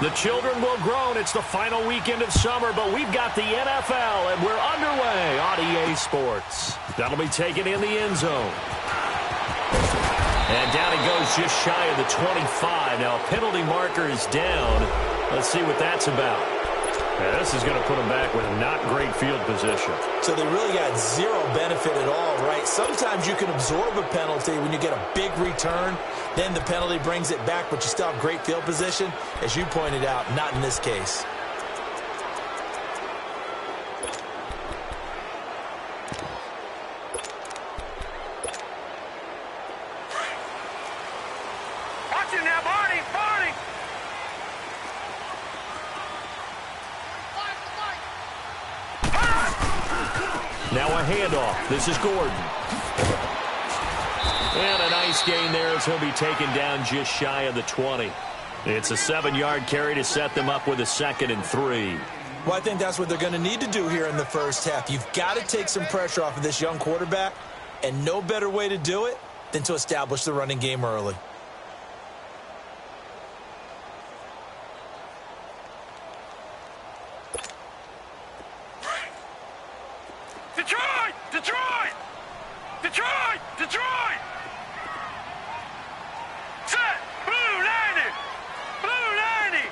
The children will groan. It's the final weekend of summer, but we've got the NFL, and we're underway on EA Sports. That'll be taken in the end zone. And down he goes just shy of the 25. Now, a penalty marker is down. Let's see what that's about. Yeah, this is going to put them back with not great field position. So they really got zero benefit at all, right? Sometimes you can absorb a penalty when you get a big return. Then the penalty brings it back, but you still have great field position. As you pointed out, not in this case. Watch it now, Barney! Barney! Now a handoff. This is Gordon. And a nice gain there as he'll be taken down just shy of the 20. It's a 7-yard carry to set them up with a 2nd and 3. Well, I think that's what they're going to need to do here in the first half. You've got to take some pressure off of this young quarterback, and no better way to do it than to establish the running game early. Detroit! Detroit! Detroit! Detroit! Set! Blue 90! Blue 90!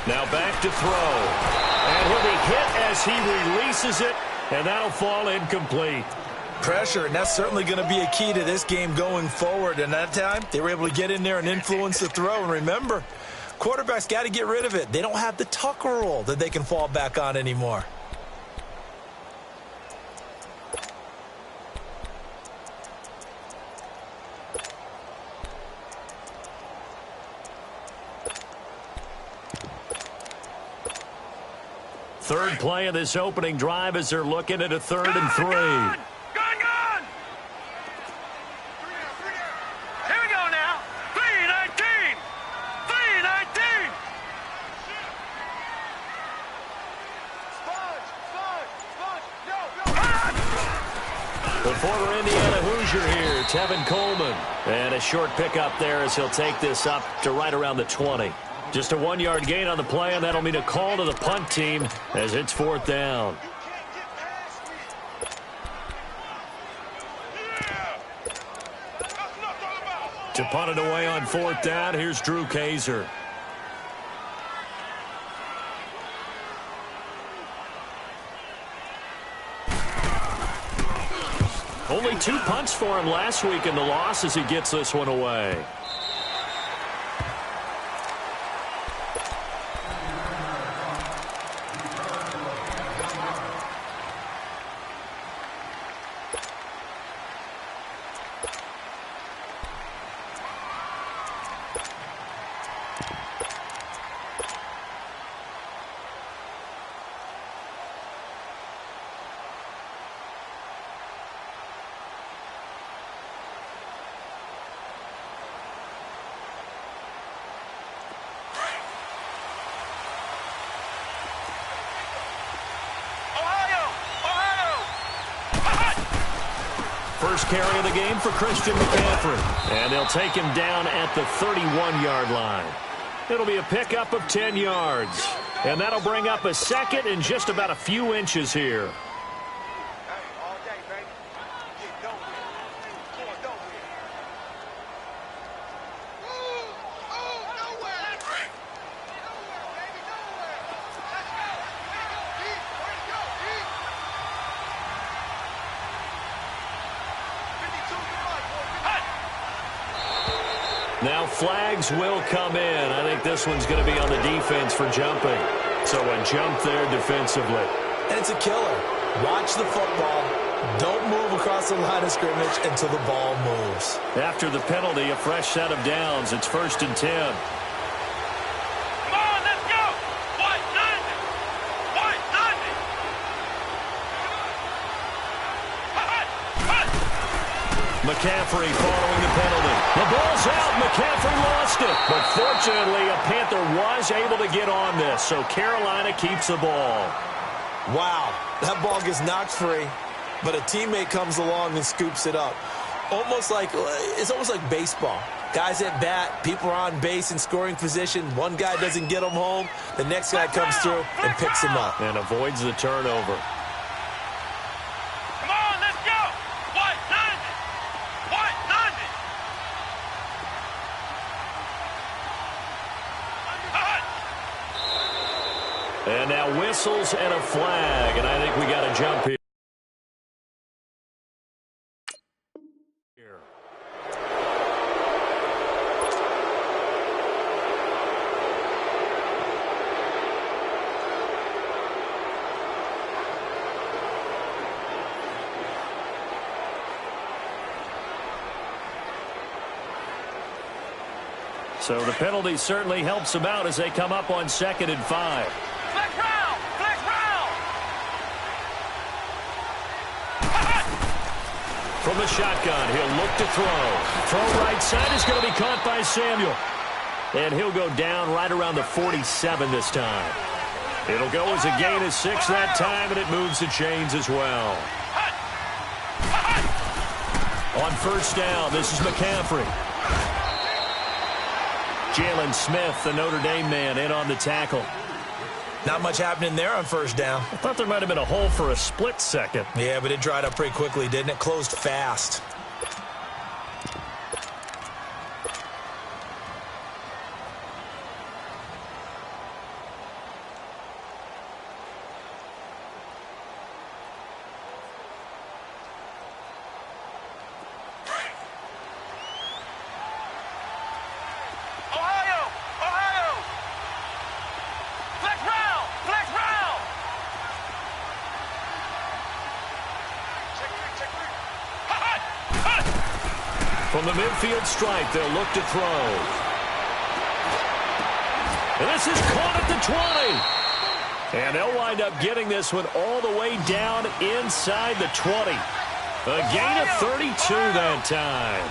Now back to throw. And he'll be hit as he releases it, and that'll fall incomplete. Pressure, and that's certainly going to be a key to this game going forward. And that time, they were able to get in there and influence the throw. And remember, quarterbacks got to get rid of it. They don't have the Tucker rule that they can fall back on anymore. Third play of this opening drive as they're looking at a 3rd and 3. Gone! Here we go now. 3-19! 3-19! The former Indiana Hoosier here, Tevin Coleman. And a short pickup there as he'll take this up to right around the 20. Just a 1-yard gain on the play, and that'll mean a call to the punt team as it's 4th down. To punt it away on 4th down, here's Drew Kaiser. Only 2 punts for him last week in the loss as he gets this one away. First carry of the game for Christian McCaffrey. And they'll take him down at the 31-yard line. It'll be a pickup of 10 yards. And that'll bring up a 2nd and just about a few inches here. Now flags will come in. I think this one's going to be on the defense for jumping. So a jump there defensively. And it's a killer. Watch the football. Don't move across the line of scrimmage until the ball moves. After the penalty, a fresh set of downs. It's 1st and 10. McCaffrey following the penalty. The ball's out. McCaffrey lost it. But fortunately, a Panther was able to get on this, so Carolina keeps the ball. Wow, that ball gets knocked free, but a teammate comes along and scoops it up. It's almost like baseball. Guys at bat, people are on base in scoring position. One guy doesn't get him home. The next guy comes through and picks him up. And avoids the turnover. Come on, let's go. White 90. White 90. And now whistles and a flag. And I think we got to jump here. So the penalty certainly helps them out as they come up on 2nd and 5. Flex round. Flex round. From the shotgun, he'll look to throw. Throw right side is going to be caught by Samuel. And he'll go down right around the 47 this time. It'll go as a gain of 6 that time, and it moves the chains as well. On 1st down, this is McCaffrey. Jalen Smith, the Notre Dame man, in on the tackle. Not much happening there on 1st down. I thought there might have been a hole for a split second. Yeah, but it dried up pretty quickly, didn't it? Closed fast. From the midfield stripe, they'll look to throw. And this is caught at the 20. And they'll wind up getting this one all the way down inside the 20. A gain of 32 that time.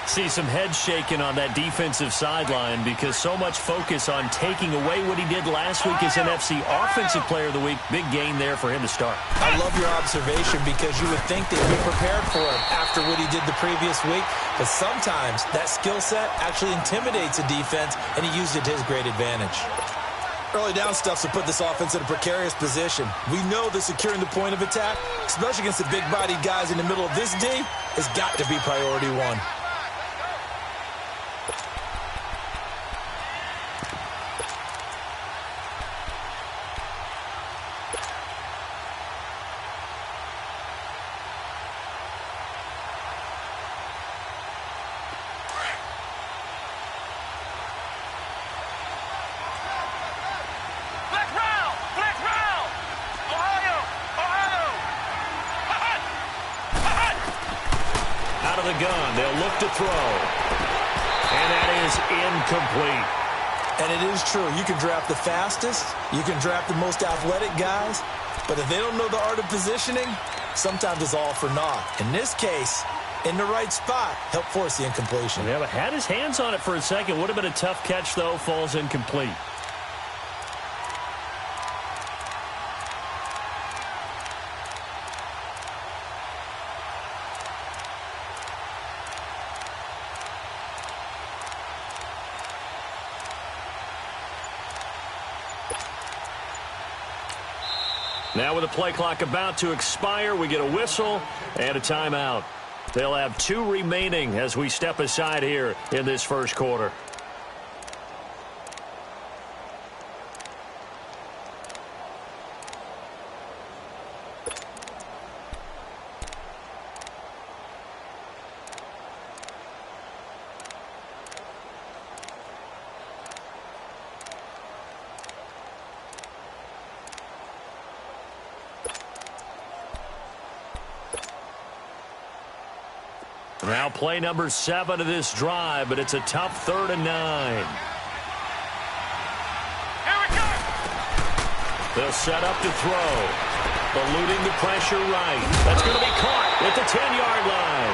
See some head shaking on that defensive sideline because so much focus on taking away what he did last week as NFC Offensive Player of the Week. Big gain there for him to start. I love your observation because you would think they'd be prepared for him after what he did the previous week. But sometimes that skill set actually intimidates a defense, and he used it to his great advantage. Early down stuff to put this offense in a precarious position. We know that securing the point of attack, especially against the big-bodied guys in the middle of this D, has got to be priority one. Gun. They'll look to throw. And that is incomplete. And it is true. You can draft the fastest. You can draft the most athletic guys. But if they don't know the art of positioning, sometimes it's all for naught. In this case, in the right spot, helped force the incompletion. Yeah, but had his hands on it for a second. Would have been a tough catch, though. Falls incomplete. Now with the play clock about to expire, we get a whistle and a timeout. They'll have 2 remaining as we step aside here in this first quarter. Now play number 7 of this drive, but it's a tough 3rd and 9. Here we go. They'll set up to throw. Eluding the pressure right. That's going to be caught at the 10-yard line.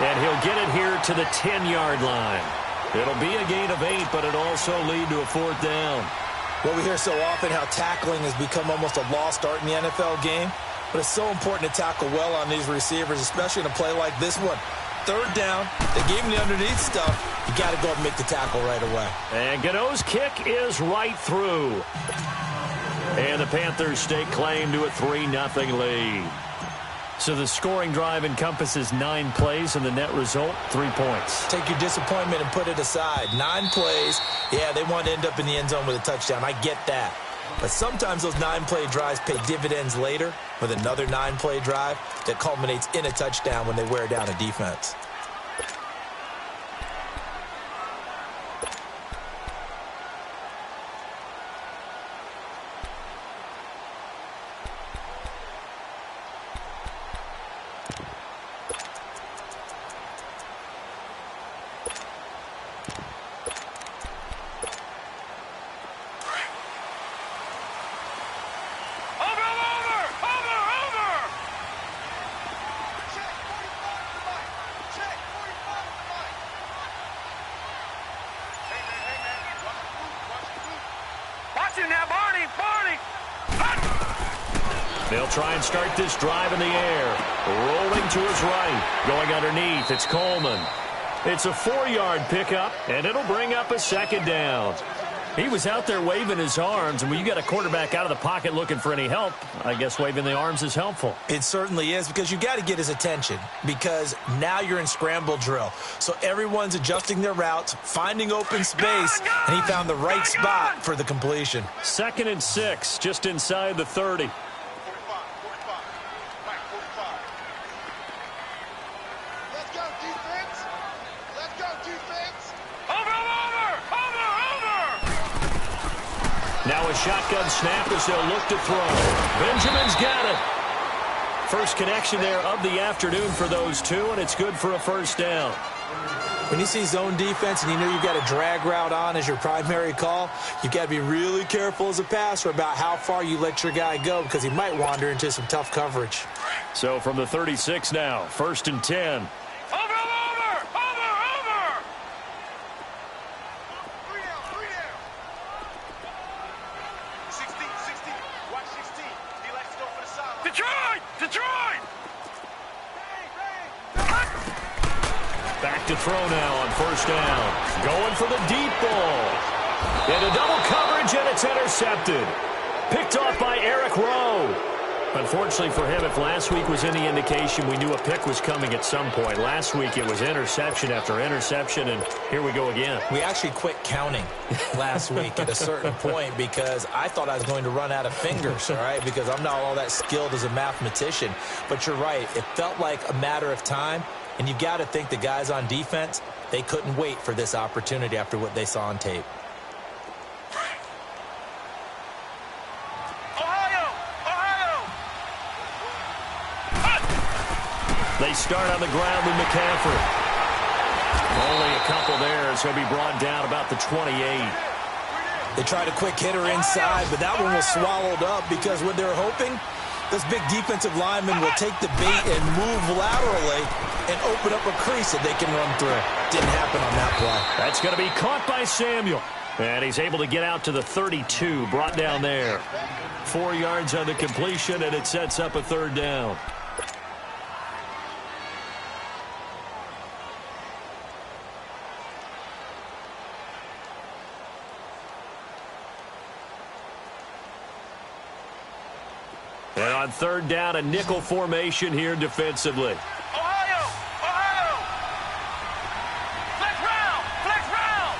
And he'll get it here to the 10-yard line. It'll be a gain of 8, but it'll also lead to a 4th down. Well, we hear so often how tackling has become almost a lost art in the NFL game. But it's so important to tackle well on these receivers, especially in a play like this one. third down. They gave him the underneath stuff. You got to go and make the tackle right away. And Gano's kick is right through. And the Panthers stake claim to a 3-0 lead. So the scoring drive encompasses 9 plays, and the net result, 3 points. Take your disappointment and put it aside. 9 plays. Yeah, they want to end up in the end zone with a touchdown. I get that. But sometimes those 9-play drives pay dividends later with another 9-play drive that culminates in a touchdown when they wear down a defense. They'll try and start this drive in the air. Rolling to his right. Going underneath, it's Coleman. It's a 4-yard pickup, and it'll bring up a second down. He was out there waving his arms, and when you got a quarterback out of the pocket looking for any help, I guess waving the arms is helpful. It certainly is, because you got to get his attention, because now you're in scramble drill. So everyone's adjusting their routes, finding open space, and he found the right spot for the completion. 2nd and 6, just inside the 30. Now a shotgun snap as they'll look to throw. Benjamin's got it. First connection there of the afternoon for those two, and it's good for a first down. When you see zone defense and you know you've got a drag route on as your primary call, you've got to be really careful as a passer about how far you let your guy go, because he might wander into some tough coverage. So from the 36 now, 1st and 10. Back to throw now on 1st down. Going for the deep ball. Into double coverage, and it's intercepted. Picked off by Eric Rowe. Unfortunately for him, if last week was any indication, we knew a pick was coming at some point. Last week it was interception after interception, and here we go again. We actually quit counting last week at a certain point because I thought I was going to run out of fingers, all right, because I'm not all that skilled as a mathematician. But you're right. It felt like a matter of time. And you've got to think the guys on defense, they couldn't wait for this opportunity after what they saw on tape. They start on the ground with McCaffrey. Only a couple there, so he'll be brought down about the 28. They tried a quick hitter inside, but that one was swallowed up because what they're hoping, this big defensive lineman will take the bait and move laterally and open up a crease that they can run through. Didn't happen on that play. That's going to be caught by Samuel. And he's able to get out to the 32, brought down there. 4 yards on the completion, and it sets up a 3rd down. And on 3rd down, a nickel formation here defensively. Ohio! Flex round!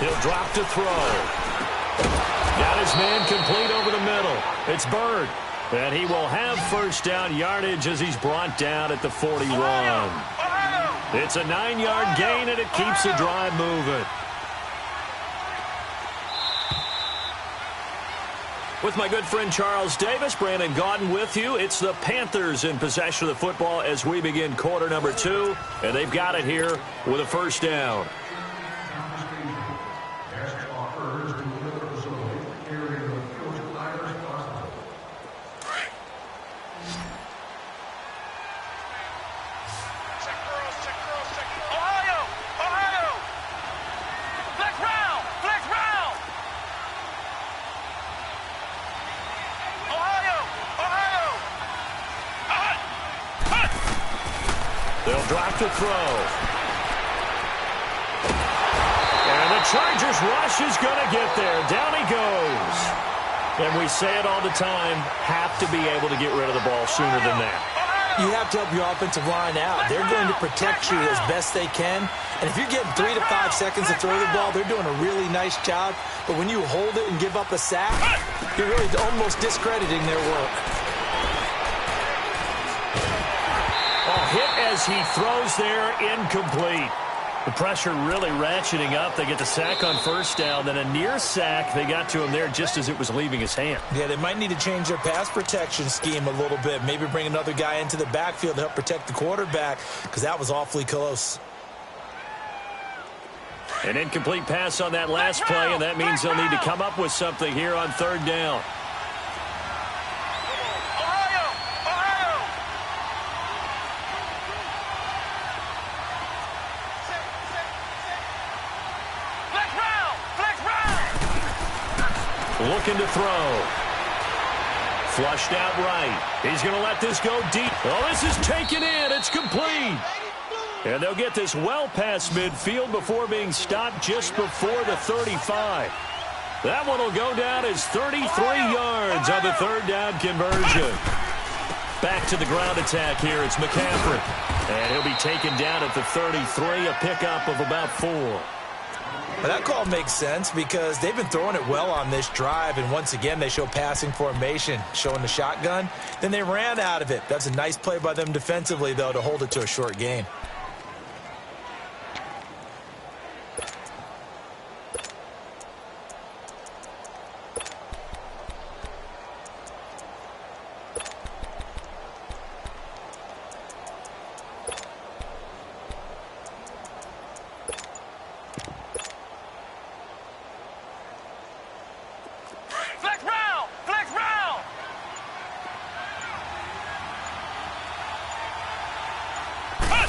He'll drop to throw. Got his man complete over the middle. It's Bird. And he will have 1st down yardage as he's brought down at the 41. It's a 9-yard gain, and it keeps the drive moving. With my good friend Charles Davis, Brandon Gaudin with you. It's the Panthers in possession of the football as we begin quarter number 2, and they've got it here with a 1st down. They'll drop the throw. And the Chargers rush is going to get there. Down he goes. And we say it all the time, have to be able to get rid of the ball sooner than that. You have to help your offensive line out. They're going to protect you as best they can. And if you're getting 3 to 5 seconds to throw the ball, they're doing a really nice job. But when you hold it and give up a sack, you're really almost discrediting their work. Hit as he throws there, incomplete. The pressure really ratcheting up. They get the sack on first down, then a near sack. They got to him there just as it was leaving his hand. Yeah, they might need to change their pass protection scheme a little bit. Maybe bring another guy into the backfield to help protect the quarterback, because that was awfully close. An incomplete pass on that last play, and that means they'll need to come up with something here on third down. Looking to throw. Flushed out right. He's going to let this go deep. Oh, this is taken in. It's complete. And they'll get this well past midfield before being stopped just before the 35. That one will go down as 33 yards on the third down conversion. Back to the ground attack here. It's McCaffrey. And he'll be taken down at the 33, a pickup of about 4. Well, that call makes sense because they've been throwing it well on this drive, and once again they show passing formation, showing the shotgun. Then they ran out of it. That's a nice play by them defensively, though, to hold it to a short gain.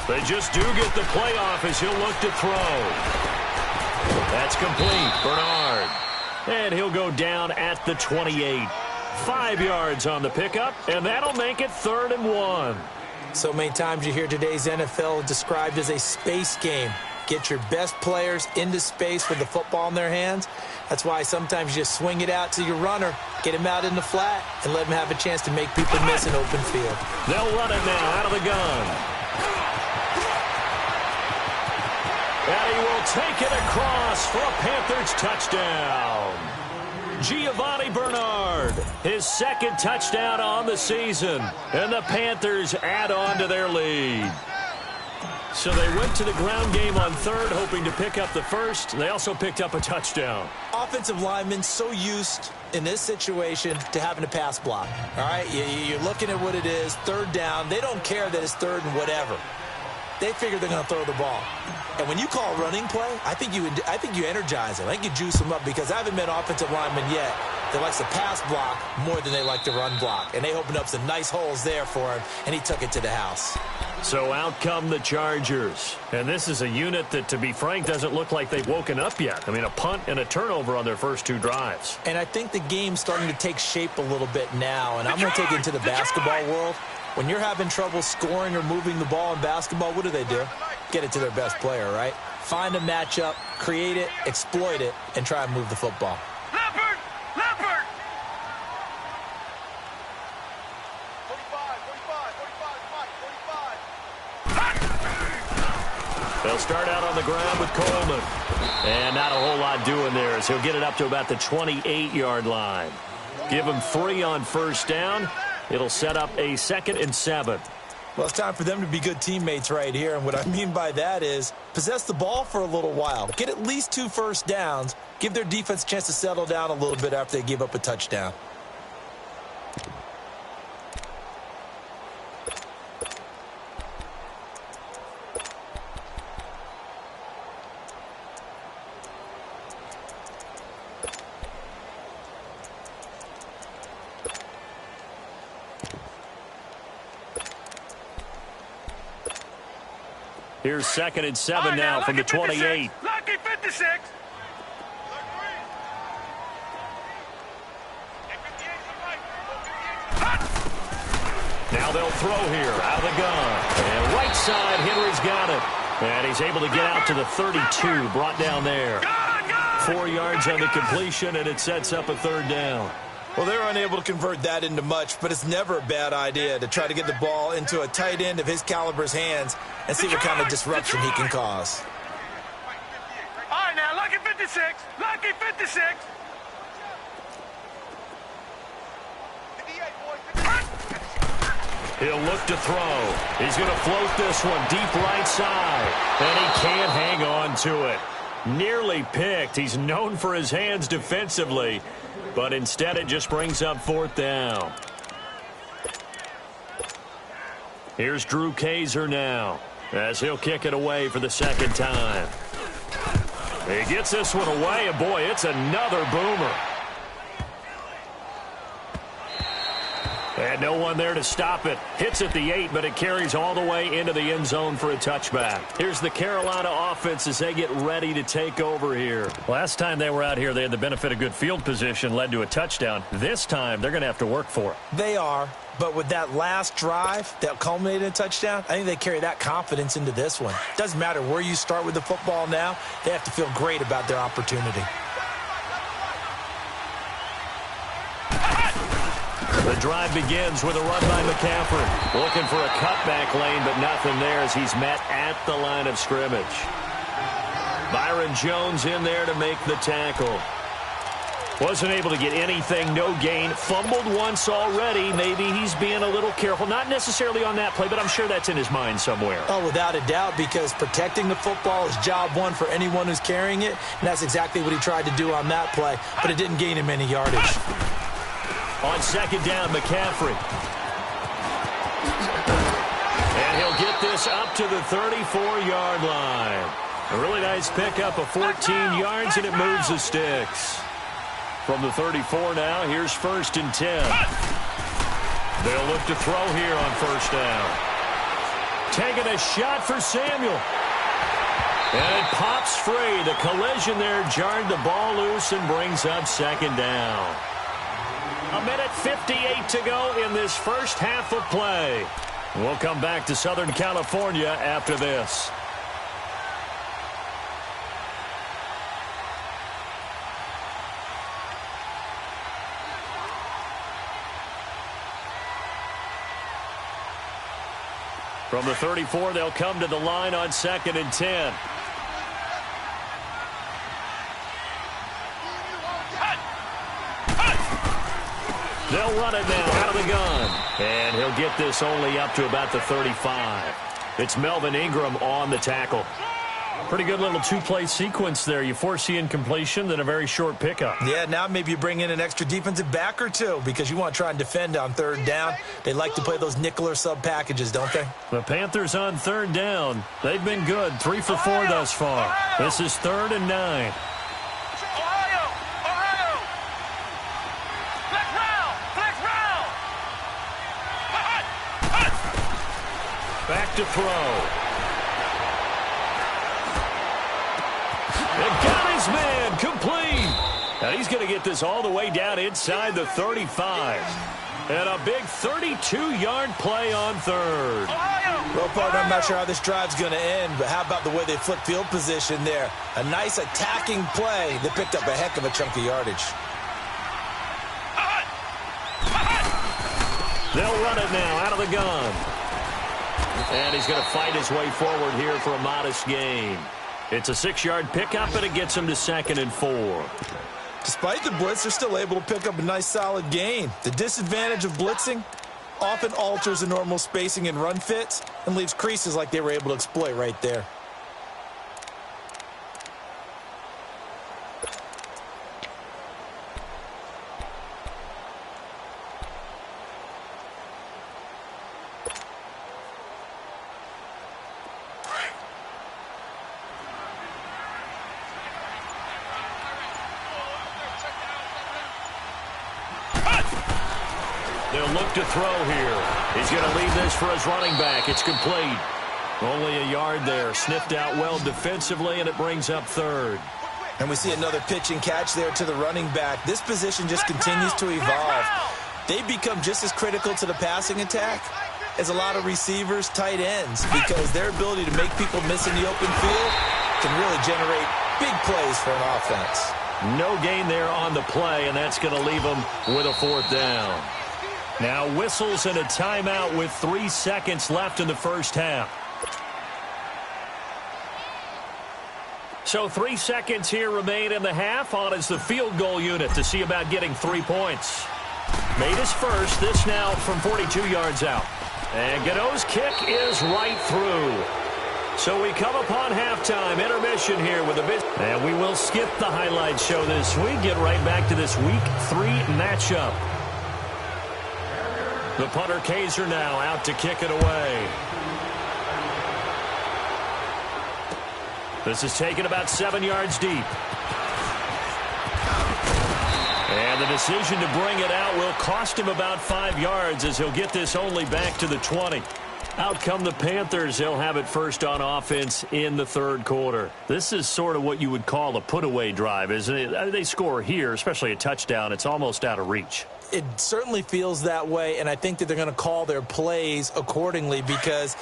They just do get the playoff as he'll look to throw. That's complete. Bernard. And he'll go down at the 28. 5 yards on the pickup, and that'll make it 3rd and 1. So many times you hear today's NFL described as a space game. Get your best players into space with the football in their hands. That's why sometimes you just swing it out to your runner, get him out in the flat, and let him have a chance to make people miss an open field. They'll run it now out of the gun. And he will take it across for a Panthers touchdown. Giovanni Bernard, his 2nd touchdown on the season. And the Panthers add on to their lead. So they went to the ground game on 3rd, hoping to pick up the 1st. They also picked up a touchdown. Offensive linemen so used in this situation to having a pass block. All right, you're looking at what it is, 3rd down. They don't care that it's 3rd and whatever. They figure they're going to throw the ball. And when you call running play, I think you energize them. I think you juice them up because I haven't met offensive linemen yet that likes to pass block more than they like to run block. And they opened up some nice holes there for him, and he took it to the house. So out come the Chargers. And this is a unit that, to be frank, doesn't look like they've woken up yet. I mean, a punt and a turnover on their first 2 drives. And I think the game's starting to take shape a little bit now. And I'm going to take it into the basketball world. When you're having trouble scoring or moving the ball in basketball, what do? Get it to their best player, right? Find a matchup, create it, exploit it, and try and move the football. Leopard! Leopard! 45. They'll start out on the ground with Coleman. And not a whole lot doing there as he'll get it up to about the 28-yard line. Give him 3 on first down. It'll set up a 2nd and 7. Well, it's time for them to be good teammates right here. And what I mean by that is possess the ball for a little while. Get at least 2 first downs. Give their defense a chance to settle down a little bit after they give up a touchdown. Here's 2nd and 7 now from the 28. Lucky 56. Now they'll throw here out of the gun. And right side, Henry's got it. And he's able to get out to the 32, brought down there. 4 yards on the completion, and it sets up a third down. Well, they were unable to convert that into much, but it's never a bad idea to try to get the ball into a tight end of his caliber's hands and see what kind of disruption he can cause. All right, now, lucky 56. Lucky 56. He'll look to throw. He's going to float this one deep right side. And he can't hang on to it. Nearly picked. He's known for his hands defensively. But instead it just brings up fourth down. Here's Drew Kaiser now as he'll kick it away for the second time. He gets this one away, and boy, it's another boomer. And no one there to stop it. Hits at the 8, but it carries all the way into the end zone for a touchback. Here's the Carolina offense as they get ready to take over here. Last time they were out here, they had the benefit of good field position, led to a touchdown. This time, they're going to have to work for it. They are, but with that last drive that culminated in a touchdown, I think they carry that confidence into this one. Doesn't matter where you start with the football now, they have to feel great about their opportunity. The drive begins with a run by McCaffrey. Looking for a cutback lane, but nothing there as he's met at the line of scrimmage. Byron Jones in there to make the tackle. Wasn't able to get anything, no gain. Fumbled once already. Maybe he's being a little careful. Not necessarily on that play, but I'm sure that's in his mind somewhere. Oh, without a doubt, because protecting the football is job one for anyone who's carrying it, and that's exactly what he tried to do on that play, but it didn't gain him any yardage. On second down, McCaffrey. And he'll get this up to the 34-yard line. A really nice pickup of 14 yards, and it moves the sticks. From the 34 now, here's 1st and 10. They'll look to throw here on first down. Taking a shot for Samuel. And it pops free. The collision there jarred the ball loose and brings up second down. 1:58 to go in this first half of play. We'll come back to Southern California after this. From the 34, they'll come to the line on 2nd and 10. They'll run it now out of the gun. And he'll get this only up to about the 35. It's Melvin Ingram on the tackle. Pretty good little two-play sequence there. You force the incompletion, then a very short pickup. Yeah, now maybe you bring in an extra defensive back or two because you want to try and defend on third down. They like to play those nickel or sub packages, don't they? The Panthers on third down. They've been good. 3 for 4 thus far. This is 3rd and 9. Back to throw. And got his man complete. Now he's going to get this all the way down inside the 35. And a big 32-yard play on third. Well, partner, I'm not sure how this drive's going to end, but how about the way they flip field position there? A nice attacking play that picked up a heck of a chunk of yardage. They'll run it now out of the gun. And he's going to fight his way forward here for a modest gain. It's a 6-yard pickup, and it gets him to 2nd and 4. Despite the blitz, they're still able to pick up a nice solid gain. The disadvantage of blitzing often alters the normal spacing and run fits and leaves creases like they were able to exploit right there. They'll look to throw here. He's going to leave this for his running back. It's complete. Only a yard there. Sniffed out well defensively, and it brings up third. And we see another pitch and catch there to the running back. This position just continues to evolve. they become just as critical to the passing attack as a lot of receivers, tight ends, because their ability to make people miss in the open field can really generate big plays for an offense. No gain there on the play, and that's going to leave them with a 4th down. Now whistles and a timeout with 3 seconds left in the first half. So 3 seconds here remain in the half. On is the field goal unit to see about getting 3 points. Made his first. This now from 42 yards out. And Godot's kick is right through. So we come upon halftime, intermission here with a bit. And we will skip the highlight show this week. Get right back to this Week 3 matchup. The punter Kaiser now out to kick it away. This is taken about 7 yards deep. And the decision to bring it out will cost him about 5 yards as he'll get this only back to the 20. Out come the Panthers. They'll have it first on offense in the 3rd quarter. This is sort of what you would call a put-away drive, isn't it? They score here, especially a touchdown. It's almost out of reach. It certainly feels that way, and I think that they're going to call their plays accordingly, because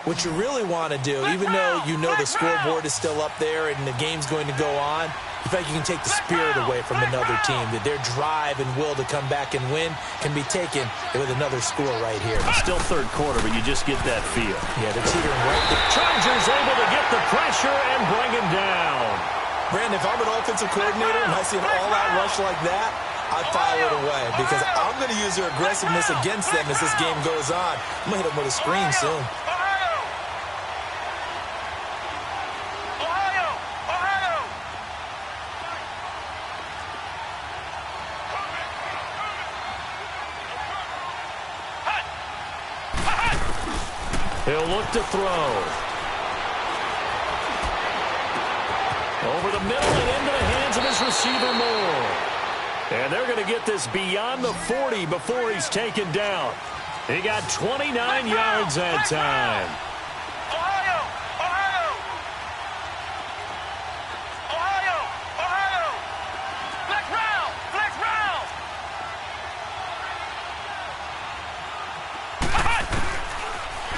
what you really want to do, even though you know the scoreboard is still up there and the game's going to go on, you feel like you can take the spirit away from another team, that their drive and will to come back and win can be taken with another score right here. It's still 3rd quarter, but you just get that feel. Yeah, they're teetering right there. Chargers able to get the pressure and bring him down. Brandon, if I'm an offensive coordinator and I see an all-out rush like that, I file it away, because I'm going to use their aggressiveness against them as this game goes on. I'm going to hit them with a screen soon. He'll look to throw. Over the middle and into the hands of his receiver Moore. And they're going to get this beyond the 40 before he's taken down. He got 29 yards that time.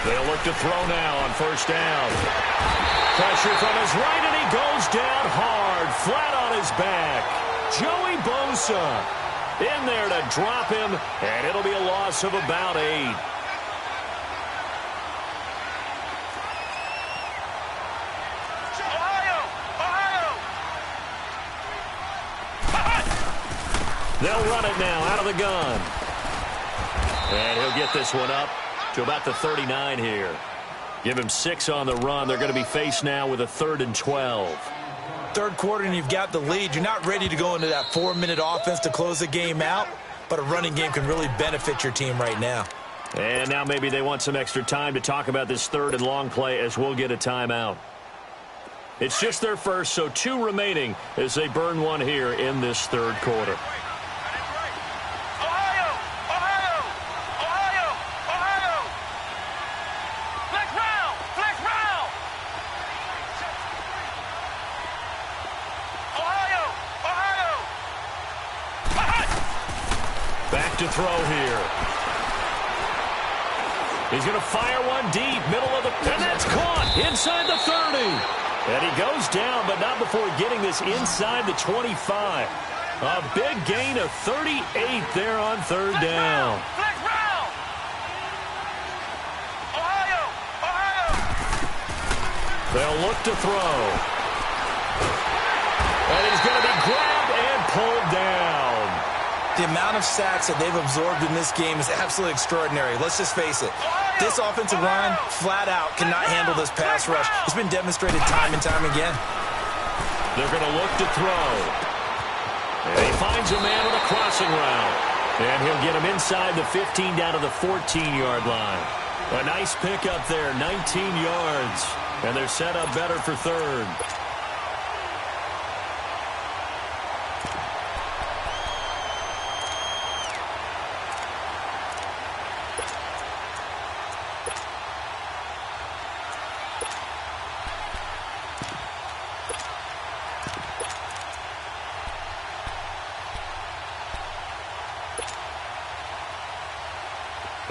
They'll look to throw now on 1st down. Pressure from his right, and he goes down hard, flat on his back. Joey Bosa in there to drop him, and it'll be a loss of about 8. They'll run it now out of the gun. And he'll get this one up to about the 39 here. Give him 6 on the run. They're going to be faced now with a 3rd and 12. 3rd quarter and you've got the lead. You're not ready to go into that 4-minute offense to close the game out, but a running game can really benefit your team right now. And now maybe they want some extra time to talk about this 3rd and long play, as we'll get a timeout. It's just their first, so 2 remaining as they burn one here in this 3rd quarter. To throw here. He's going to fire one deep, middle of the, and that's caught inside the 30. And he goes down, but not before getting this inside the 25. A big gain of 38 there on 3rd down. They'll look to throw. And he's going to be grabbed and pulled down. The amount of sacks that they've absorbed in this game is absolutely extraordinary. Let's just face it. This offensive line, flat out, cannot handle this pass rush. It's been demonstrated time and time again. They're going to look to throw. And he finds a man on the crossing route. And he'll get him inside the 15 down to the 14-yard line. A nice pickup there, 19 yards. And they're set up better for 3rd.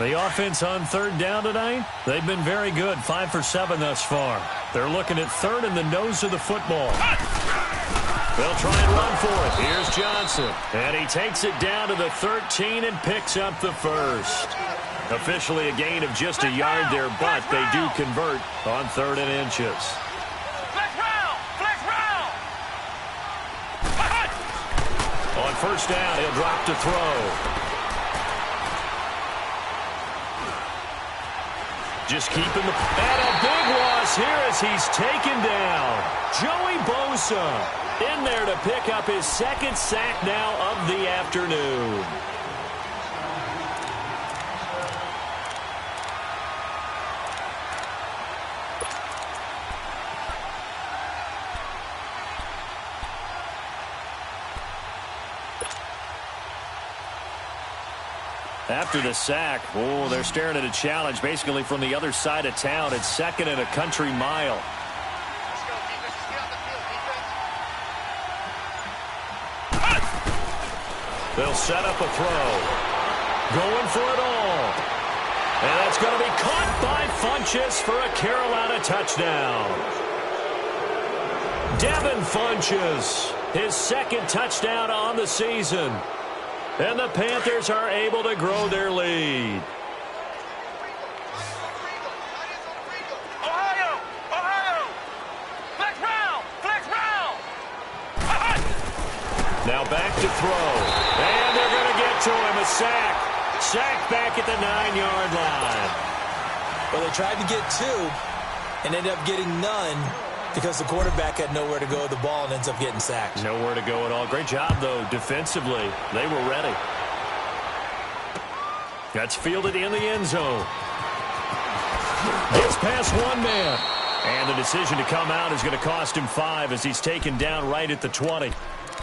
The offense on third down tonight, they've been very good, 5 for 7 thus far. They're looking at third in the nose of the football. They'll try and run for it. Here's Johnson. And he takes it down to the 13 and picks up the first. Officially a gain of just a yard there, but they do convert on 3rd and inches. Flex round! Flex round! On first down, he'll drop to throw. Just keeping the... And a big loss here as he's taken down. Joey Bosa in there to pick up his 2nd sack now of the afternoon. After the sack, they're staring at a challenge basically from the other side of town. It's 2nd and a country mile. Let's go, defense. Stay on the field, defense. They'll set up a throw. Going for it all. And that's going to be caught by Funchess for a Carolina touchdown. Devin Funchess, his 2nd touchdown on the season. And the Panthers are able to grow their lead. Ohio! Ohio! Flex round! Flex round! Now back to throw. And they're going to get to him. A sack. Sack back at the 9-yard line. Well, they tried to get 2 and ended up getting none because the quarterback had nowhere to go with the ball and ends up getting sacked. Nowhere to go at all. Great job, though, defensively. They were ready. That's fielded in the end zone. Gets past one man. And the decision to come out is going to cost him 5 as he's taken down right at the 20.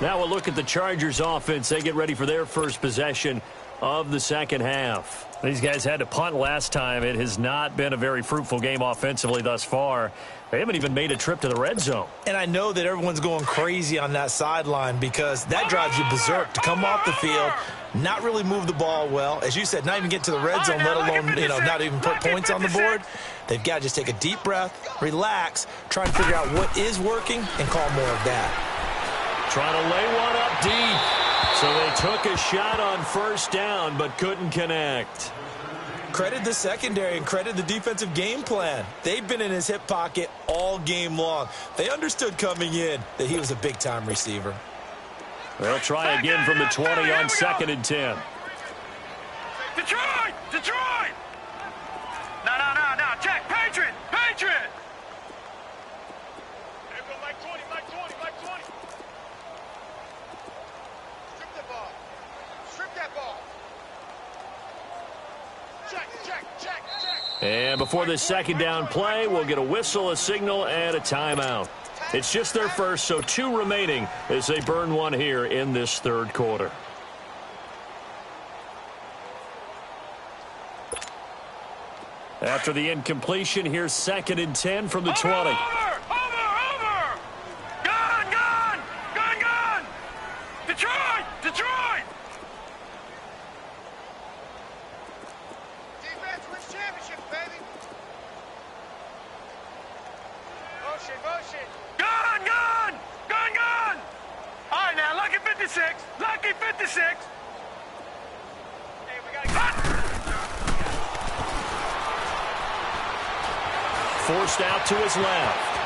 Now we'll look at the Chargers offense. They get ready for their first possession of the second half. These guys had to punt last time. It has not been a very fruitful game offensively thus far. They haven't even made a trip to the red zone. And I know that everyone's going crazy on that sideline because that drives you berserk to come off the field, not really move the ball well. As you said, not even get to the red zone, let alone, not even put points on the board. They've got to just take a deep breath, relax, try and figure out what is working and call more of that. Trying to lay one up deep. So they took a shot on first down but couldn't connect. Credit the secondary and credit the defensive game plan. They've been in his hip pocket all game long. They understood coming in that he was a big-time receiver. They'll try again from the 20 on 2nd and 10. Detroit! Detroit! No. Check. Patriot! Patriot! Hey, go Mike 20. Strip the ball. Strip that ball. Check. And before this second down play, we'll get a whistle, a signal, and a timeout. It's just their first, so 2 remaining as they burn one here in this third quarter. After the incompletion, here's 2nd and 10 from the 20. Over! Gone! Detroit! Defense wins championships, baby. Motion. Gone! All right, now, lucky 56. Hey, we gotta get... Forced out to his left.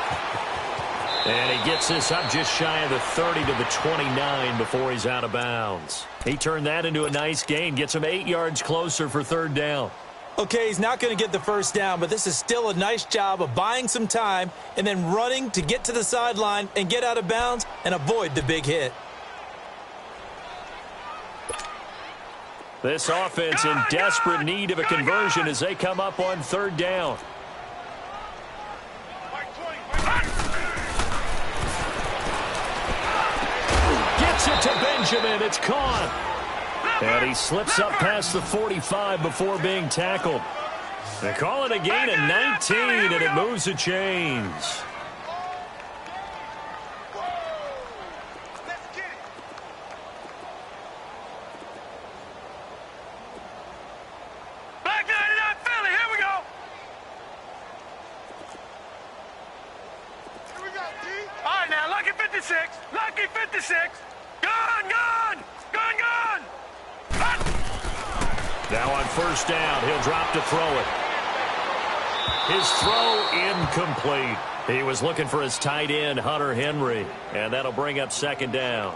And he gets this up just shy of the 30 to the 29 before he's out of bounds. He turned that into a nice gain, gets him 8 yards closer for third down. Okay, he's not going to get the first down, but this is still a nice job of buying some time and then running to get to the sideline and get out of bounds and avoid the big hit. This offense in desperate need of a conversion as they come up on third down. Gets it to Benjamin. It's caught. And he slips up past the 45 before being tackled. They call it a gain of 19, and it moves the chains. Back Now on first down, he'll drop to throw it. His throw incomplete. He was looking for his tight end, Hunter Henry, and that'll bring up second down.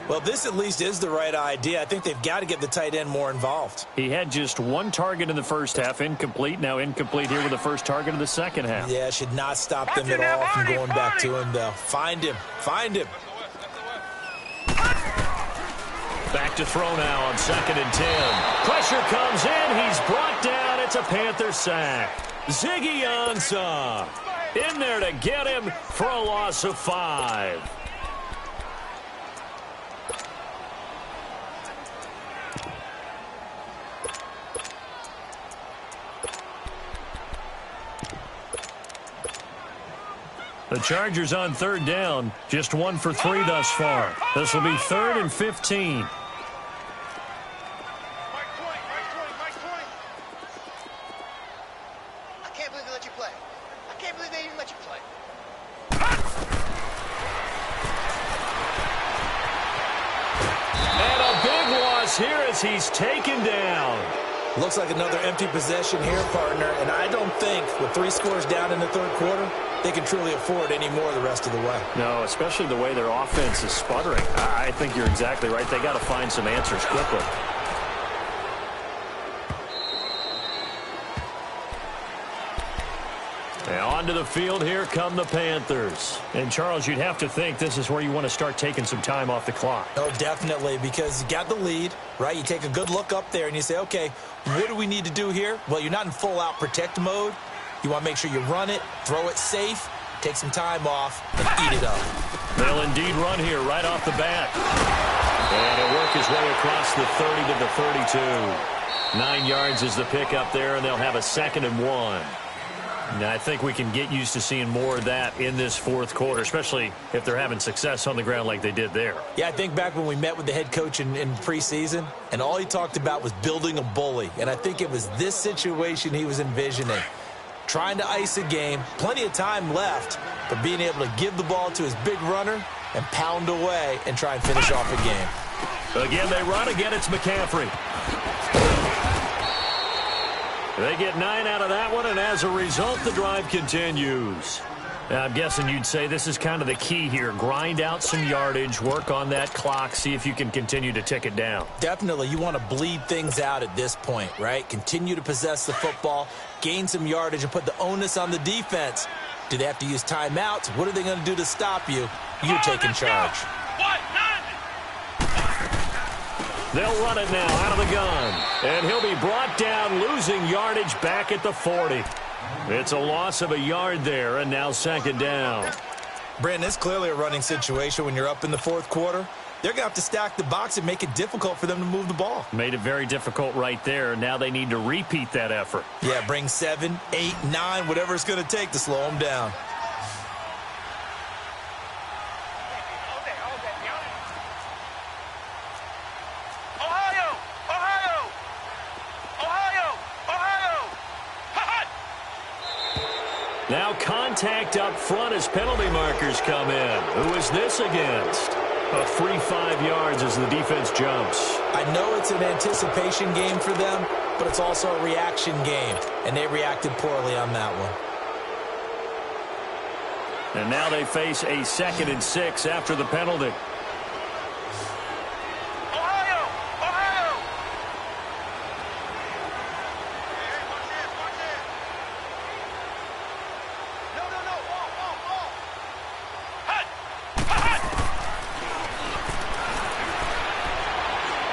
Well, this at least is the right idea. I think they've got to get the tight end more involved. He had just one target in the first half, incomplete. Now incomplete here with the first target of the second half. Yeah, should not stop them at all from going back to him, though. Find him. Find him. Back to throw now on 2nd and 10. Pressure comes in. He's brought down. It's a Panther sack. Ziggy Ansah in there to get him for a loss of 5. The Chargers on third down, just 1 for 3 thus far. This will be 3rd and 15. I can't believe they let you play. I can't believe they even let you play. And a big loss here as he's taken down. Looks like another empty possession here, partner, and I don't think with 3 scores down in the third quarter, they can truly afford any more the rest of the way. No, especially the way their offense is sputtering. I think you're exactly right. They got to find some answers quickly. And onto the field, here come the Panthers. And, Charles, you'd have to think this is where you want to start taking some time off the clock. Oh, definitely, because you got the lead, right? You take a good look up there and you say, okay, what do we need to do here? Well, you're not in full-out protect mode. You want to make sure you run it, throw it safe, take some time off, and eat it up. They'll indeed run here right off the bat. And he'll work his way across the 30 to the 32. 9 yards is the pickup there, and they'll have a 2nd and 1. Now, I think we can get used to seeing more of that in this fourth quarter, especially if they're having success on the ground like they did there. Yeah, I think back when we met with the head coach in preseason, and all he talked about was building a bully. And I think it was this situation he was envisioning. Trying to ice a game, plenty of time left, but being able to give the ball to his big runner and pound away and try and finish off a game. Again, they run. Again, it's McCaffrey. They get 9 out of that one, and as a result, the drive continues. Now, I'm guessing you'd say this is kind of the key here. Grind out some yardage, work on that clock, see if you can continue to tick it down. Definitely. You want to bleed things out at this point, right? Continue to possess the football, gain some yardage, and put the onus on the defense. Do they have to use timeouts? What are they going to do to stop you? You're taking charge. They'll run it now out of the gun. And he'll be brought down, losing yardage back at the 40. It's a loss of a yard there, and now 2nd down. Brandon, it's clearly a running situation when you're up in the fourth quarter. They're going to have to stack the box and make it difficult for them to move the ball. Made it very difficult right there. Now they need to repeat that effort. Yeah, bring 7, 8, 9, whatever it's going to take to slow them down. Now contact up front as penalty markers come in. Who is this against? A free 5 yards as the defense jumps. I know it's an anticipation game for them, but it's also a reaction game, and they reacted poorly on that one. And now they face a 2nd and 6 after the penalty.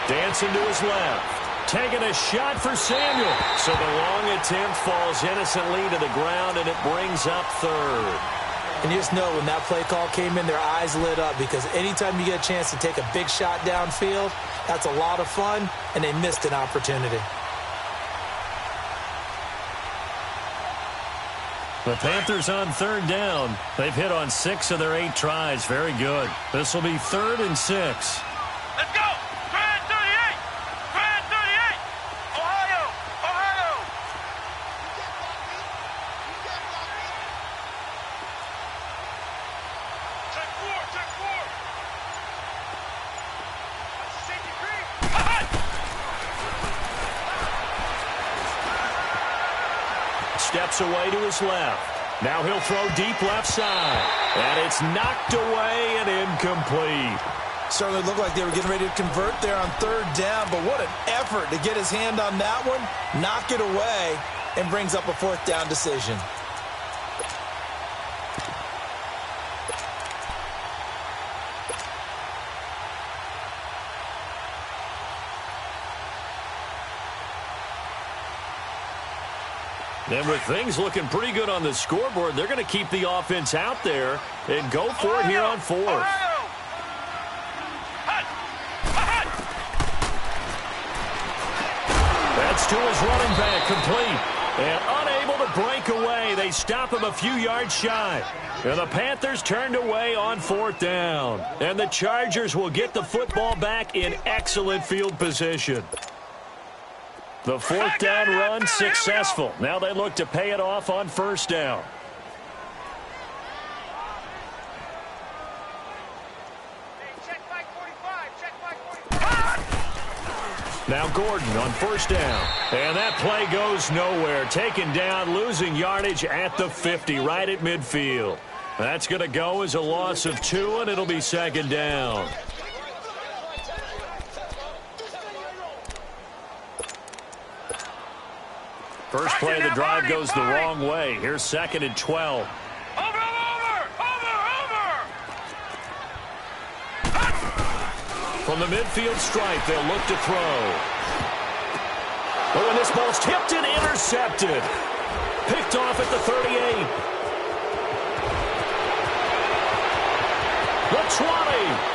Dancing to his left. Taking a shot for Samuel. So the long attempt falls innocently to the ground, and it brings up 3rd. And you just know when that play call came in, their eyes lit up, because anytime you get a chance to take a big shot downfield, that's a lot of fun, and they missed an opportunity. The Panthers on 3rd down. They've hit on 6 of their 8 tries. Very good. This will be 3rd and 6. Let's go! Grand 38! Grand 38! Ohio! Ohio! Check 4! Check 4! Safety green! gets away to his left. Now he'll throw deep left side. And it's knocked away and incomplete. Certainly looked like they were getting ready to convert there on third down, but what an effort to get his hand on that one, knock it away, and brings up a fourth down decision. And with things looking pretty good on the scoreboard, they're going to keep the offense out there and go for it here on fourth. That's to his running back, complete. And unable to break away. They stop him a few yards shy. And the Panthers turned away on fourth down. And the Chargers will get the football back in excellent field position. The fourth down run successful. Now they look to pay it off on first down. Now Gordon on first down. And that play goes nowhere. Taken down, losing yardage at the 50, right at midfield. That's going to go as a loss of 2, and it'll be second down. First play of the drive goes the wrong way. Here's second and 12. Over! From the midfield stripe, they'll look to throw. Oh, and this ball's tipped and intercepted. Picked off at the 38. The 20.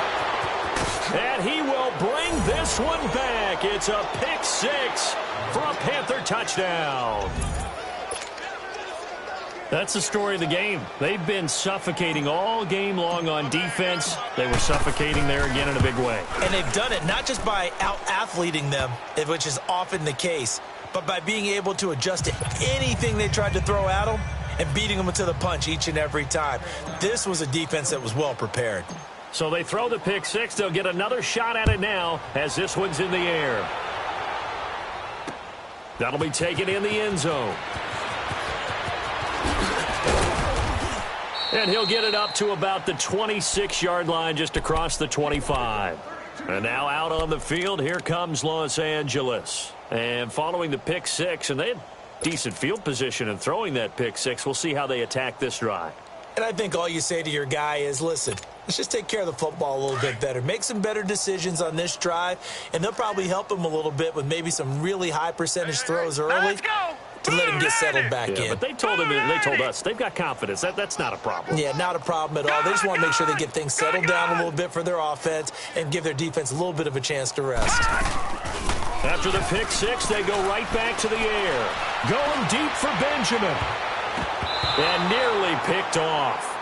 And he will bring this one back. It's a pick 6 for a Panther touchdown. That's the story of the game. They've been suffocating all game long on defense. They were suffocating there again in a big way. And they've done it not just by out-athleting them, which is often the case, but by being able to adjust to anything they tried to throw at them and beating them to the punch each and every time. This was a defense that was well prepared. So they throw the pick 6. They'll get another shot at it now as this one's in the air. That'll be taken in the end zone. And he'll get it up to about the 26-yard line, just across the 25. And now out on the field, here comes Los Angeles. And following the pick 6, and they had decent field position in throwing that pick 6. We'll see how they attack this drive. And I think all you say to your guy is, listen, let's just take care of the football a little bit better. Make some better decisions on this drive, and they'll probably help him a little bit with maybe some really high percentage throws early to let him get settled back in. But they told us they've got confidence. That's not a problem. Yeah, not a problem at all. They just want to make sure they get things settled down a little bit for their offense and give their defense a little bit of a chance to rest. After the pick 6, they go right back to the air. Going deep for Benjamin. And nearly picked off.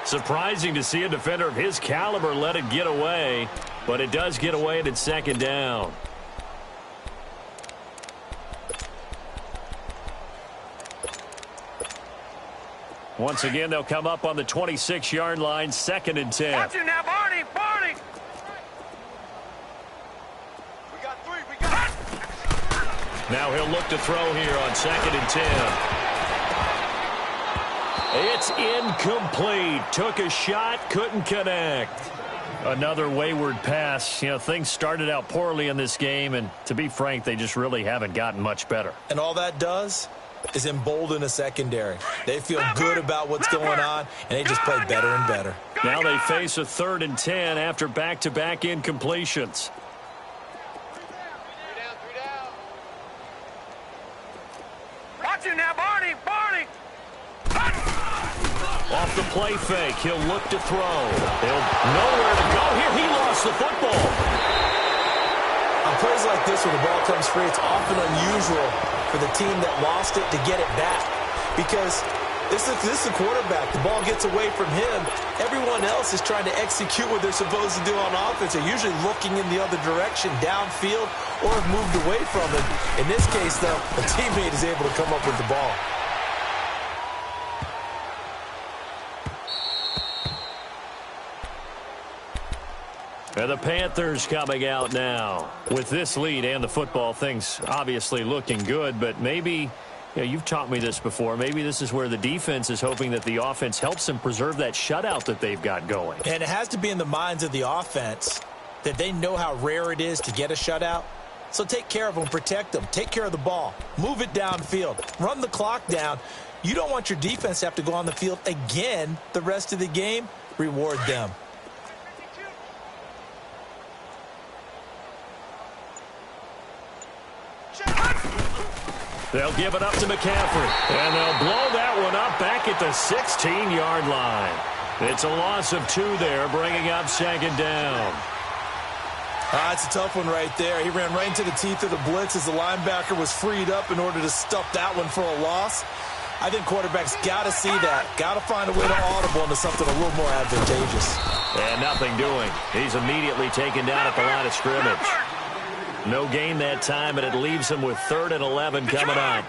Surprising to see a defender of his caliber let it get away, but it does get away and it's second down. Once again, they'll come up on the 26-yard line, second and 10. Watch it now, Barney! We got 3, we got... Now he'll look to throw here on second and 10. It's incomplete. Took a shot, couldn't connect. Another wayward pass. You know, things started out poorly in this game, and to be frank, they just really haven't gotten much better. And all that does is embolden a secondary. They feel good about what's going on, and they just play better and better. Now they face a 3rd and 10 after back-to-back incompletions. 3 down. Watch it now, Barney! Off the play fake, he'll look to throw. He'll nowhere to go here. He lost the football. On plays like this, when the ball comes free, it's often unusual for the team that lost it to get it back. Because this is the quarterback. The ball gets away from him. Everyone else is trying to execute what they're supposed to do on offense. They're usually looking in the other direction, downfield, or have moved away from it. In this case, though, a teammate is able to come up with the ball. And the Panthers coming out now. With this lead and the football, things obviously looking good, but maybe Yeah, you've taught me this before. Maybe this is where the defense is hoping that the offense helps them preserve that shutout that they've got going. And it has to be in the minds of the offense that they know how rare it is to get a shutout. So take care of them, protect them, take care of the ball, move it downfield, run the clock down. You don't want your defense to have to go on the field again the rest of the game. Reward them. They'll give it up to McCaffrey, and they'll blow that one up back at the 16-yard line. It's a loss of 2 there, bringing up 2nd down. It's a tough one right there. He ran right into the teeth of the blitz as the linebacker was freed up in order to stuff that one for a loss. I think quarterbacks got to see that. Got to find a way to audible into something a little more advantageous. And nothing doing. He's immediately taken down at the line of scrimmage. No gain that time, and it leaves him with 3rd and 11 coming up.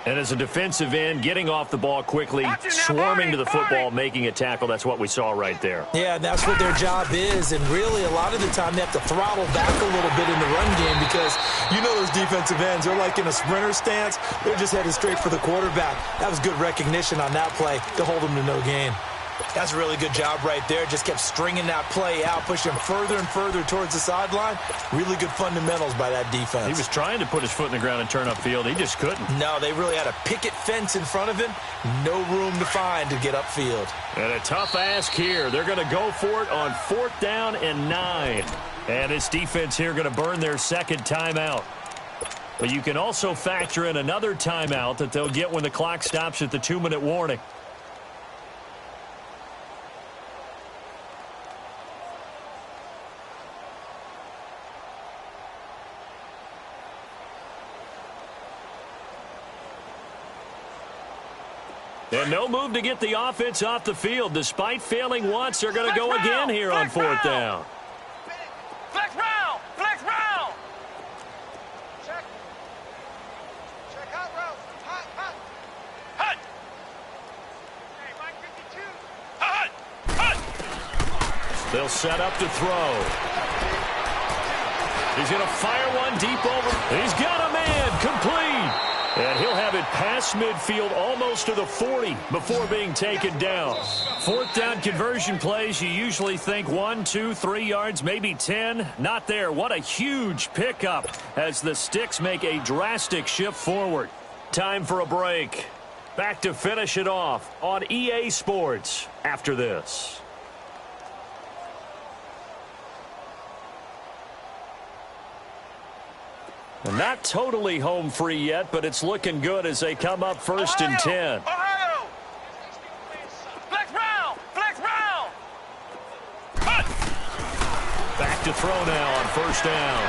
And as a defensive end, getting off the ball quickly, swarming to the football, making a tackle, that's what we saw right there. Yeah, and that's what their job is. And really, a lot of the time, they have to throttle back a little bit in the run game because you know those defensive ends, they're like in a sprinter stance. They're just headed straight for the quarterback. That was good recognition on that play to hold them to no gain. That's a really good job right there. Just kept stringing that play out, pushing further and further towards the sideline. Really good fundamentals by that defense. He was trying to put his foot in the ground and turn upfield. He just couldn't. No, they really had a picket fence in front of him. No room to find to get upfield. And a tough ask here. They're going to go for it on 4th down and 9. And this defense here going to burn their 2nd timeout. But you can also factor in another timeout that they'll get when the clock stops at the 2-minute warning. And no move to get the offense off the field. Despite failing once, they're going to go again here on 4th down. Flex round! Flex round! Check. Check out route. Hot, hot. Hut! Hey, Mike 52. Hut! Hut! They'll set up to throw. He's going to fire one deep over. He's got a man. Complete. And he'll have it past midfield almost to the 40 before being taken down. 4th down conversion plays, you usually think 1, 2, 3 yards, maybe 10. Not there. What a huge pickup as the Sticks make a drastic shift forward. Time for a break. Back to finish it off on EA Sports after this. Not totally home free yet, but it's looking good as they come up 1st and 10. Ohio! Flex round! Flex round! Hut! Back to throw now on 1st down.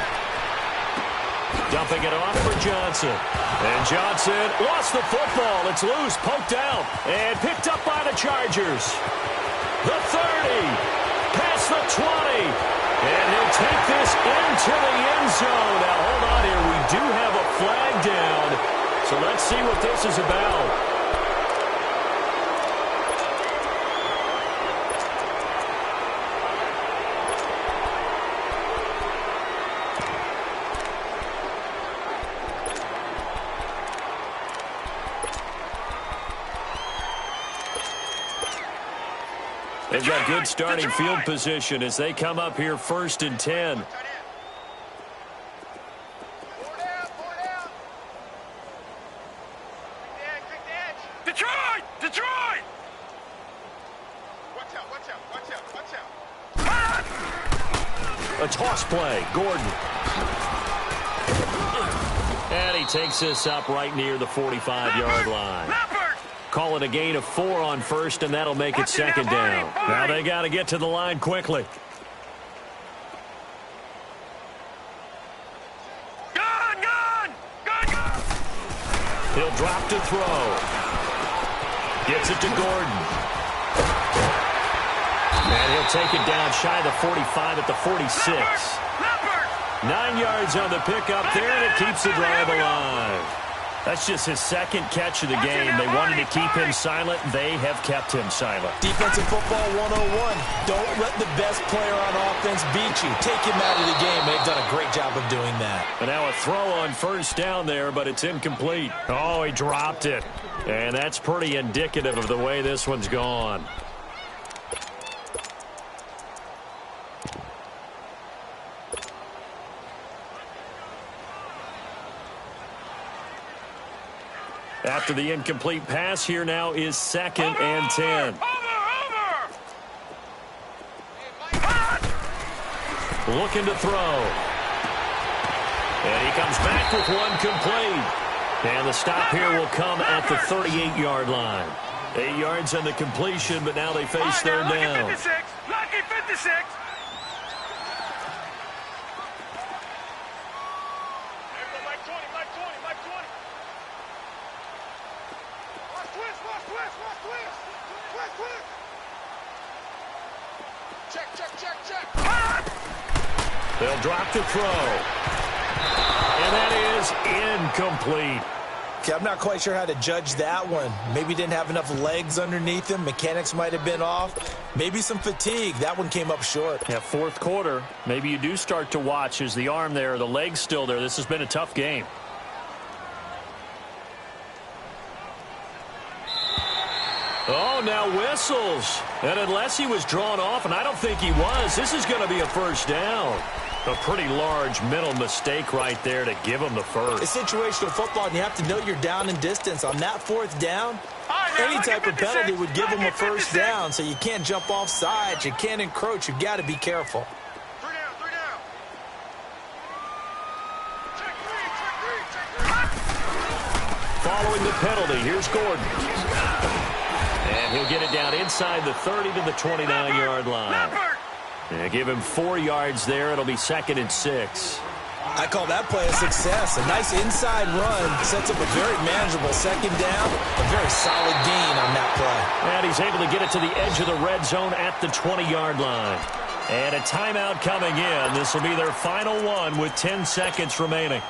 Dumping it off for Johnson. And Johnson lost the football. It's loose, poked out, and picked up by the Chargers. The 30, past the 20. And he'll take this into the end zone. Now, hold on here. We do have a flag down. So let's see what this is about. They've got good starting field position as they come up here 1st and 10. 4 down, 4 down. Quick the edge. Detroit! Detroit! Watch out, watch out, watch out, watch out. A toss play. Gordon. And he takes this up right near the 45-yard line. Call it a gain of 4 on 1st, and that'll make it 2nd down. Now they got to get to the line quickly. Gun! Gun! Gun! Gun! He'll drop to throw. Gets it to Gordon. And he'll take it down shy of the 45 at the 46. 9 yards on the pickup there, and it keeps the drive alive. That's just his 2nd catch of the game. They wanted to keep him silent. They have kept him silent. Defensive football 101. Don't let the best player on offense beat you. Take him out of the game. Make they've done a great job of doing that. And now a throw on first down there, but it's incomplete. Oh, he dropped it. And that's pretty indicative of the way this one's gone. After the incomplete pass, here now is 2nd and 10. Looking to throw. And he comes back with one complete. And the stop here will come at the 38-yard line. 8 yards on the completion, but now they face third down. Lucky 56. Lucky 56. They'll drop the throw. And that is incomplete. Okay, I'm not quite sure how to judge that one. Maybe didn't have enough legs underneath him. Mechanics might have been off. Maybe some fatigue. That one came up short. Yeah, fourth quarter. Maybe you do start to watch. Is the arm there, the leg's still there? This has been a tough game. Oh, now whistles. And unless he was drawn off, and I don't think he was, this is going to be a first down. A pretty large mental mistake right there to give him the first. It's situational football, and you have to know you're down in distance. On that fourth down, any type of penalty would give him a first down, so you can't jump off sides. You can't encroach. You've got to be careful. Three down. Following the penalty, here's Gordon. And he'll get it down inside the 30 to the 29-yard line. Yeah, give him 4 yards there. It'll be 2nd and 6. I call that play a success. A nice inside run sets up a very manageable second down. A very solid gain on that play. And he's able to get it to the edge of the red zone at the 20-yard line. And a timeout coming in. This will be their final one with 10 seconds remaining.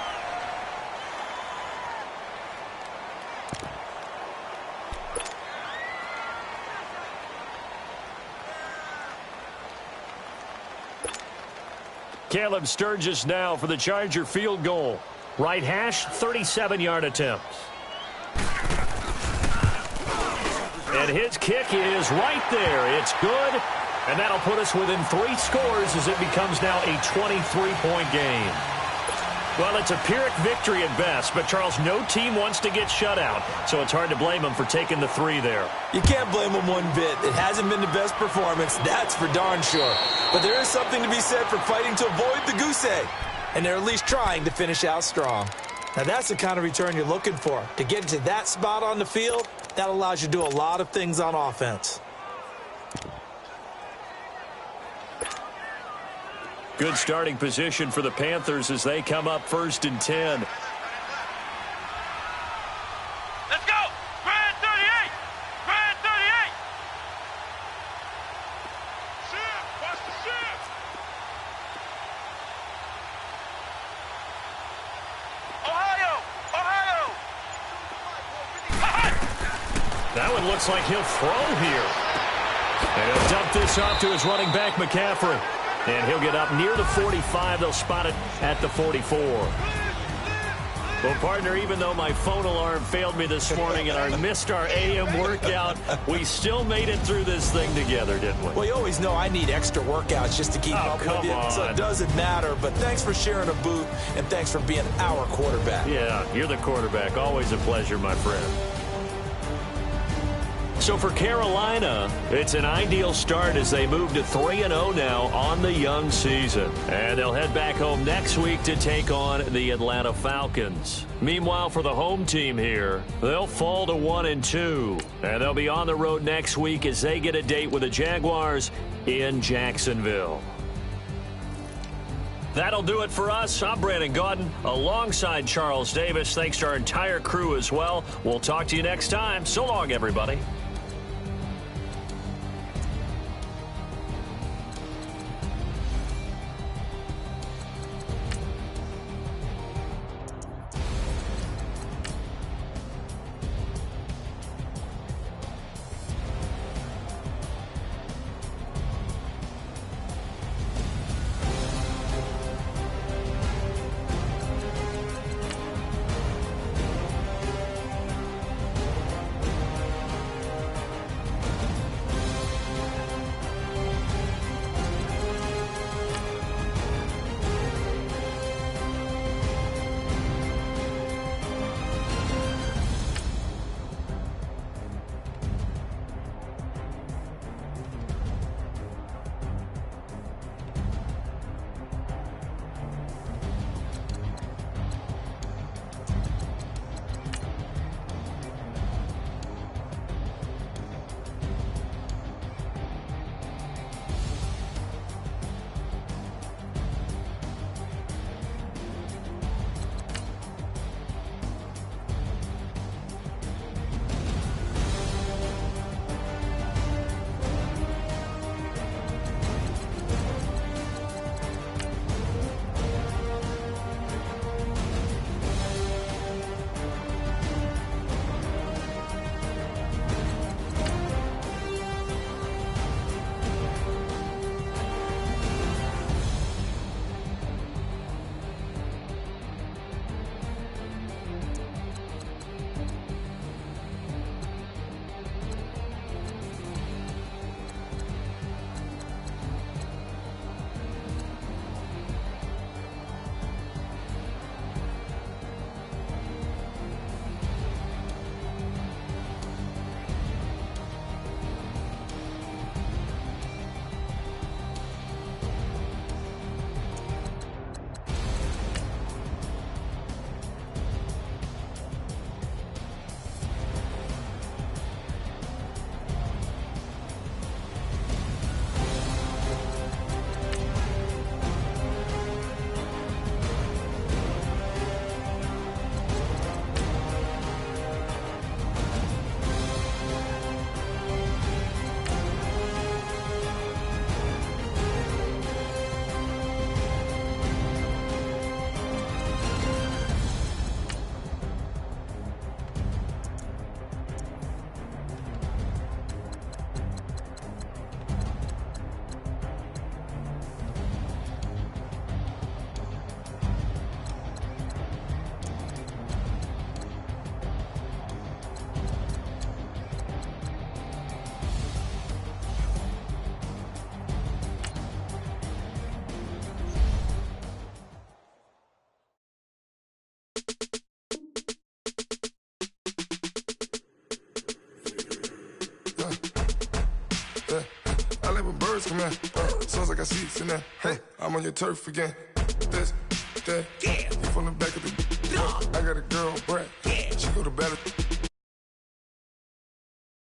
Caleb Sturgis now for the Charger field goal. Right hash, 37-yard attempt. And his kick is right there. It's good. And that'll put us within 3 scores as it becomes now a 23-point game. Well, it's a Pyrrhic victory at best, but, Charles, no team wants to get shut out, so it's hard to blame them for taking the 3 there. You can't blame them one bit. It hasn't been the best performance, that's for darn sure. But there is something to be said for fighting to avoid the goose egg, and they're at least trying to finish out strong. Now, that's the kind of return you're looking for. To get into that spot on the field, that allows you to do a lot of things on offense. Good starting position for the Panthers as they come up 1st and 10. Let's go! Grand 38! Grand 38! Shift! Watch the shift! Ohio! That one looks like he'll throw here. And he'll dump this off to his running back, McCaffrey. And he'll get up near the 45. They'll spot it at the 44. Well, partner, even though my phone alarm failed me this morning and I missed our AM workout, we still made it through this thing together, didn't we? Well, you always know I need extra workouts just to keep up with you, so it doesn't matter. But thanks for sharing a booth, and thanks for being our quarterback. Yeah, you're the quarterback. Always a pleasure, my friend. So for Carolina, it's an ideal start as they move to 3-0 now on the young season. And they'll head back home next week to take on the Atlanta Falcons. Meanwhile, for the home team here, they'll fall to 1-2. And they'll be on the road next week as they get a date with the Jaguars in Jacksonville. That'll do it for us. I'm Brandon Gaudin alongside Charles Davis. Thanks to our entire crew as well. We'll talk to you next time. So long, everybody. come here. Sounds like I see it in there. Hey, I'm on your turf again. This, that, you from the back of the. I got a girl, Brett.